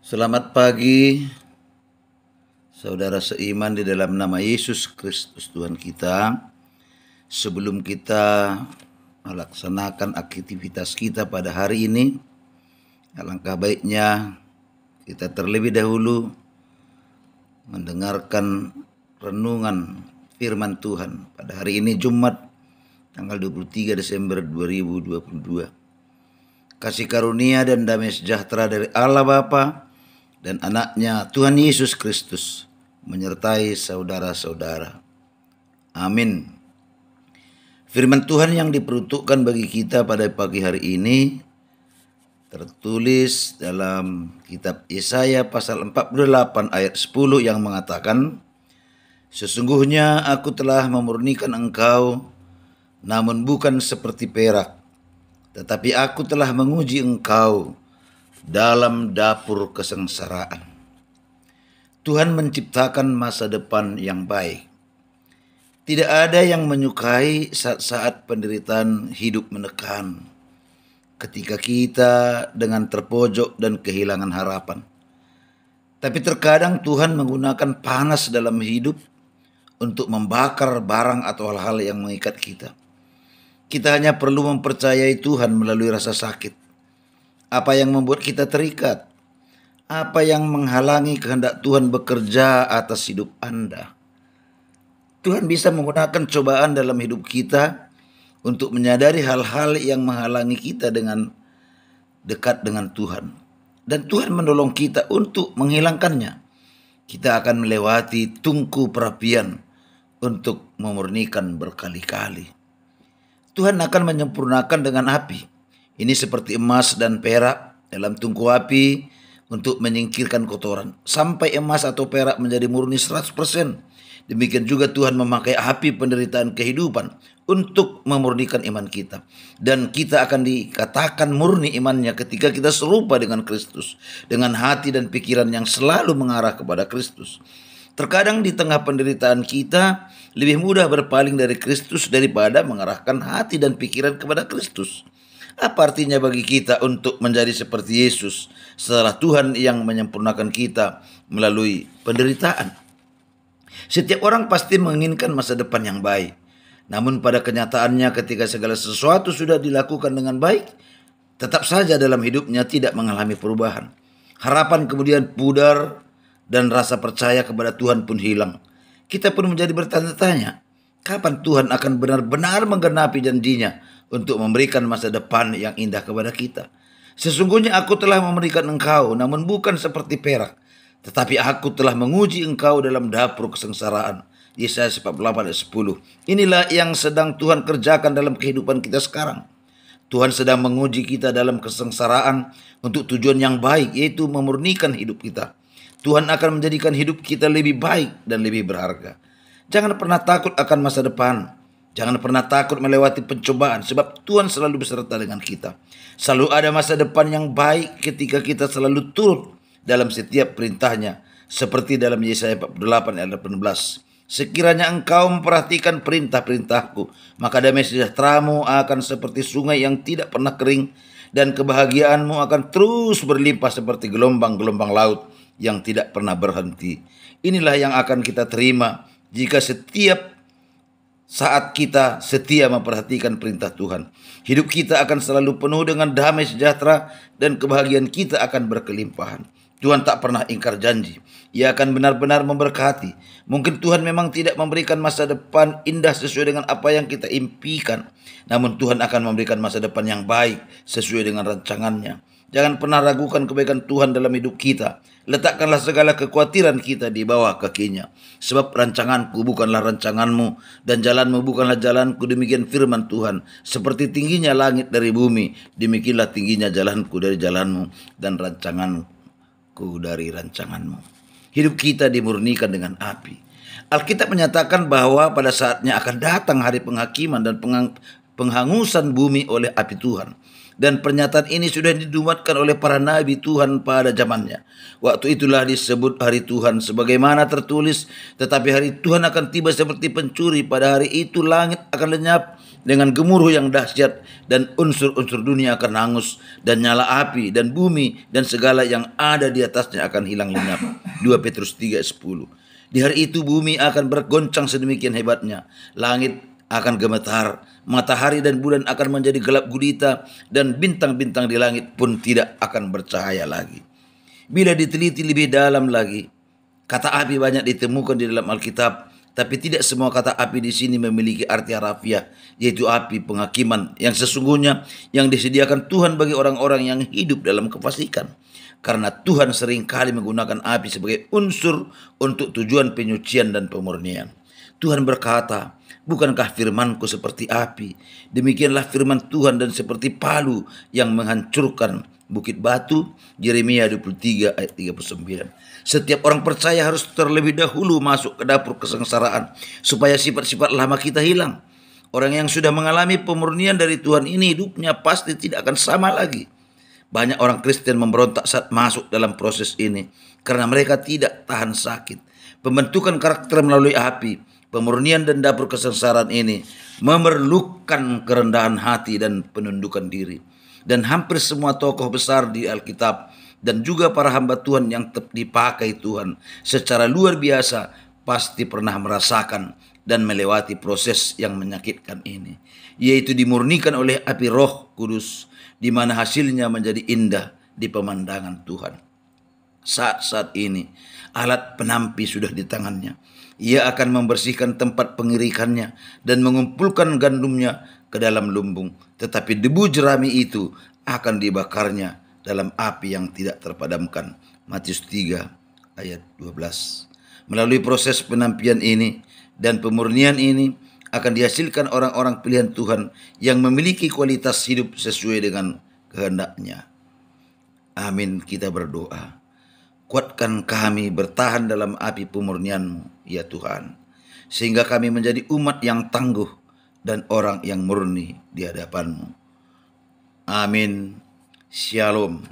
Selamat pagi, saudara seiman di dalam nama Yesus Kristus Tuhan kita. Sebelum kita melaksanakan aktivitas kita pada hari ini, alangkah baiknya kita terlebih dahulu mendengarkan renungan firman Tuhan pada hari ini Jumat tanggal 23 Desember 2022. Kasih karunia dan damai sejahtera dari Allah Bapa dan anaknya Tuhan Yesus Kristus menyertai saudara-saudara. Amin. Firman Tuhan yang diperuntukkan bagi kita pada pagi hari ini tertulis dalam kitab Yesaya pasal 48 ayat 10 yang mengatakan, "Sesungguhnya aku telah memurnikan engkau, namun bukan seperti perak, tetapi aku telah menguji engkau dalam dapur kesengsaraan." Tuhan menciptakan masa depan yang baik. Tidak ada yang menyukai saat-saat penderitaan hidup menekan, ketika kita dengan terpojok dan kehilangan harapan. Tapi terkadang Tuhan menggunakan panas dalam hidup untuk membakar barang atau hal-hal yang mengikat kita. Kita hanya perlu mempercayai Tuhan melalui rasa sakit. Apa yang membuat kita terikat? Apa yang menghalangi kehendak Tuhan bekerja atas hidup Anda? Tuhan bisa menggunakan cobaan dalam hidup kita untuk menyadari hal-hal yang menghalangi kita dengan dekat dengan Tuhan. Dan Tuhan menolong kita untuk menghilangkannya. Kita akan melewati tungku perapian untuk memurnikan berkali-kali. Tuhan akan menyempurnakan dengan api. Ini seperti emas dan perak dalam tungku api untuk menyingkirkan kotoran. Sampai emas atau perak menjadi murni 100%. Demikian juga Tuhan memakai api penderitaan kehidupan untuk memurnikan iman kita. Dan kita akan dikatakan murni imannya ketika kita serupa dengan Kristus. Dengan hati dan pikiran yang selalu mengarah kepada Kristus. Terkadang di tengah penderitaan kita lebih mudah berpaling dari Kristus daripada mengarahkan hati dan pikiran kepada Kristus. Apa artinya bagi kita untuk menjadi seperti Yesus setelah Tuhan yang menyempurnakan kita melalui penderitaan? Setiap orang pasti menginginkan masa depan yang baik. Namun pada kenyataannya ketika segala sesuatu sudah dilakukan dengan baik, tetap saja dalam hidupnya tidak mengalami perubahan. Harapan kemudian pudar dan rasa percaya kepada Tuhan pun hilang. Kita pun menjadi bertanya-tanya, kapan Tuhan akan benar-benar menggenapi janjinya untuk memberikan masa depan yang indah kepada kita. Sesungguhnya aku telah memberikan engkau, namun bukan seperti perak, tetapi aku telah menguji engkau dalam dapur kesengsaraan. Yesaya 48 ayat 10. Inilah yang sedang Tuhan kerjakan dalam kehidupan kita sekarang. Tuhan sedang menguji kita dalam kesengsaraan untuk tujuan yang baik, yaitu memurnikan hidup kita. Tuhan akan menjadikan hidup kita lebih baik dan lebih berharga. Jangan pernah takut akan masa depan. Jangan pernah takut melewati pencobaan, sebab Tuhan selalu beserta dengan kita. Selalu ada masa depan yang baik ketika kita selalu turut dalam setiap perintahnya. Seperti dalam Yesaya 48 ayat 18. Sekiranya engkau memperhatikan perintah-perintahku, maka damai sejahteramu akan seperti sungai yang tidak pernah kering, dan kebahagiaanmu akan terus berlimpah seperti gelombang-gelombang laut yang tidak pernah berhenti. Inilah yang akan kita terima jika setiap saat kita setia memperhatikan perintah Tuhan. Hidup kita akan selalu penuh dengan damai sejahtera dan kebahagiaan kita akan berkelimpahan. Tuhan tak pernah ingkar janji. Ia akan benar-benar memberkati. Mungkin Tuhan memang tidak memberikan masa depan indah sesuai dengan apa yang kita impikan. Namun Tuhan akan memberikan masa depan yang baik sesuai dengan rancangannya. Jangan pernah ragukan kebaikan Tuhan dalam hidup kita. Letakkanlah segala kekhawatiran kita di bawah kakinya. Sebab rancanganku bukanlah rancanganmu, dan jalanmu bukanlah jalanku, demikian firman Tuhan. Seperti tingginya langit dari bumi, demikianlah tingginya jalanku dari jalanmu, dan rancanganku dari rancanganmu. Hidup kita dimurnikan dengan api. Alkitab menyatakan bahwa pada saatnya akan datang hari penghakiman dan penghangusan bumi oleh api Tuhan. Dan pernyataan ini sudah dinubuatkan oleh para nabi Tuhan pada zamannya. Waktu itulah disebut hari Tuhan sebagaimana tertulis, tetapi hari Tuhan akan tiba seperti pencuri. Pada hari itu langit akan lenyap dengan gemuruh yang dahsyat, dan unsur-unsur dunia akan hangus, dan nyala api dan bumi dan segala yang ada di atasnya akan hilang lenyap. 2 Petrus 3:10. Di hari itu bumi akan bergoncang sedemikian hebatnya, langit akan gemetar, matahari dan bulan akan menjadi gelap gulita, dan bintang-bintang di langit pun tidak akan bercahaya lagi. Bila diteliti lebih dalam lagi, kata api banyak ditemukan di dalam Alkitab, tapi tidak semua kata api di sini memiliki arti harafiah, yaitu api penghakiman yang sesungguhnya yang disediakan Tuhan bagi orang-orang yang hidup dalam kefasikan. Karena Tuhan seringkali menggunakan api sebagai unsur untuk tujuan penyucian dan pemurnian. Tuhan berkata, bukankah firmanku seperti api? Demikianlah firman Tuhan dan seperti palu yang menghancurkan bukit batu. Yeremia 23 ayat 39. Setiap orang percaya harus terlebih dahulu masuk ke dapur kesengsaraan supaya sifat-sifat lama kita hilang. Orang yang sudah mengalami pemurnian dari Tuhan ini hidupnya pasti tidak akan sama lagi. Banyak orang Kristen memberontak saat masuk dalam proses ini karena mereka tidak tahan sakit. Pembentukan karakter melalui api, pemurnian dan dapur kesengsaraan ini memerlukan kerendahan hati dan penundukan diri. Dan hampir semua tokoh besar di Alkitab dan juga para hamba Tuhan yang dipakai Tuhan secara luar biasa pasti pernah merasakan dan melewati proses yang menyakitkan ini, yaitu dimurnikan oleh api Roh Kudus, di mana hasilnya menjadi indah di pemandangan Tuhan. Saat-saat ini alat penampi sudah di tangannya. Ia akan membersihkan tempat pengirikannya dan mengumpulkan gandumnya ke dalam lumbung. Tetapi debu jerami itu akan dibakarnya dalam api yang tidak terpadamkan. Matius 3 ayat 12. Melalui proses penampian ini dan pemurnian ini akan dihasilkan orang-orang pilihan Tuhan yang memiliki kualitas hidup sesuai dengan kehendaknya. Amin, kita berdoa. Kuatkan kami bertahan dalam api pemurnian-Mu, ya Tuhan, sehingga kami menjadi umat yang tangguh dan orang yang murni di hadapan-Mu. Amin. Shalom.